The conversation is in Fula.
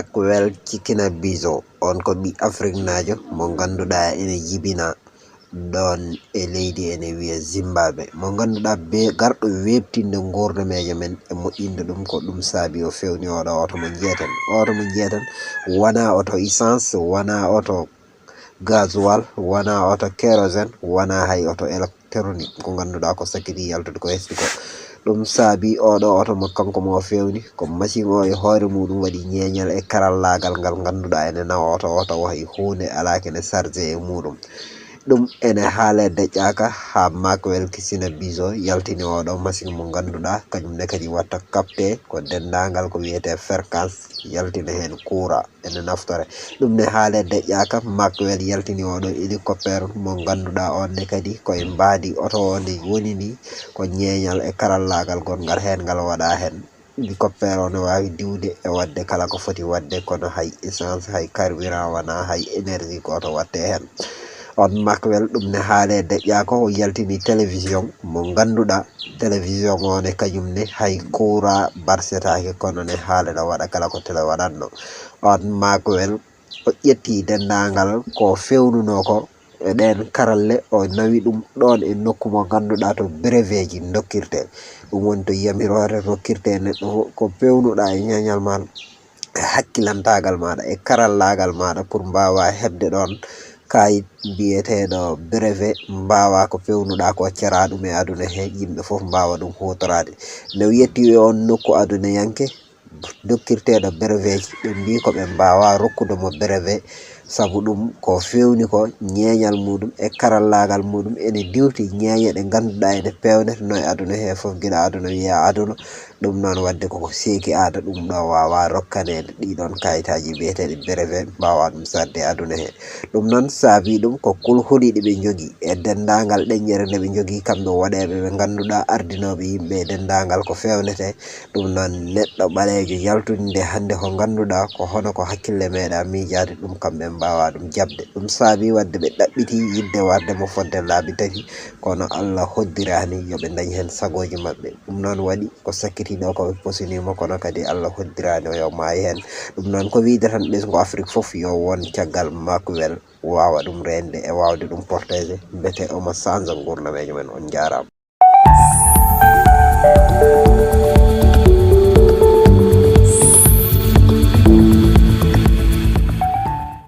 Makwell Cikina Bizo on ko ɓi Afrique najo mo ganduɗa ene jibina ɗon e leydi ene wiya Zimbabwe mo ganduɗa be garɗo webtinde gurnameje men e moƴƴinde ɗum ko ɗum saabi o fewni oɗo oto mo jeyeten wona oto essence wona oto gasoil wona oto kérosène wona hay oto électronique ko ganduɗa ko sakiri yaltude ko hesɗi ko ɗum saabi oɗo oto mo kanko mo fewni ko machine o e hoore muɗum waɗi ñeñal e karallagal ngal ganduɗa ene nawa oto hay hunde ala kene chargé e muɗum ɗum ene haale deƴƴaka ha Makwell Cikina Bizo yaltini oɗo machine mo ganduɗa kañumne kadi watta capté ko dendagal ko wiyete fréquence yaltina hen courant ene naftore ɗum ne haale deƴƴaka Makwell yaltini oɗo hélicoptère mo ganduɗa onne kadi koye mbadi oto o nde woni ni ko ñeñal e karallagal gongal hen ngal waɗa hen hélicoptère o ne wawi diwde e wadde kala ko foti wadde kono hay essence hay carburant wona hay énergie ko to watte hen on Makwell ɗum ne haale deƴƴaka o yaltini télévision mo ganduɗa télévision o ne kañumne hay courant barsetake kono ne haalena waɗa kala ko télé waɗanno on Makwell o ƴetti dendagal ko fewnuno ko e ɗen karalle o nawi ɗum ɗon e nokku mo ganduɗa to brevet ji dokkirte ɗum woni to yamirore rokkirte neɗɗo ko pewnuɗa e ñañal maɗa e hakkilantagal maɗa e karallagal maɗa pour mbawa hebde ɗon kayit biyeteɗo brevet mbawa ko pewnuɗa ko cara ɗum e aduna he yimɓe foof mbawa ɗum hutorade nde yetti on nokku aduna yanke dokkirteɗo brevet ji ɓe mbi ko ɓe mbawa rokkude mo brevet saabu ɗum ko fewni ko ñeñal muɗum e karallagal muɗum ene diwti ñeñe ɗe ganduɗa ene pewnete no e aduna he foof guila aduna wiya aduna ɗum noon wadde koko seeki aada ɗum ɗo wawa rokkanede ɗiɗon kayitaji biyeteɗi brevet mbawa ɗum sarde aduna he ɗum noon saabi ɗum ko kulhuliɗi ɓe jogui e dendagal ɗeñƴere nde ɓe jogui kamɓe waɗeɓe ɓe ganduɗa ardinoɓe yimɓe e dendagal ko fewnete ɗum noon neɗɗo ɓalejo yaltude hande ko ganduɗa ko hono ko hakkille meɗa miijade ɗum kamɓe mbawa ɗum jabde ɗum saabi wadde ɓe ɗaɓɓiti yidde warde mo fodde laabi tati kono Allah hoddirani yoɓe dañi hen sagoji mabɓe ɗum noon waɗi ko sakkitiɗo ko pusinimo kono kadi Allah hoddirani o yo maayi hen ɗum noon ko wiide tan ɓesgu Afrique foof yo won caggal Makwell wawa ɗum rende e wawde ɗum protégé bete omo change gurnameje men on jarama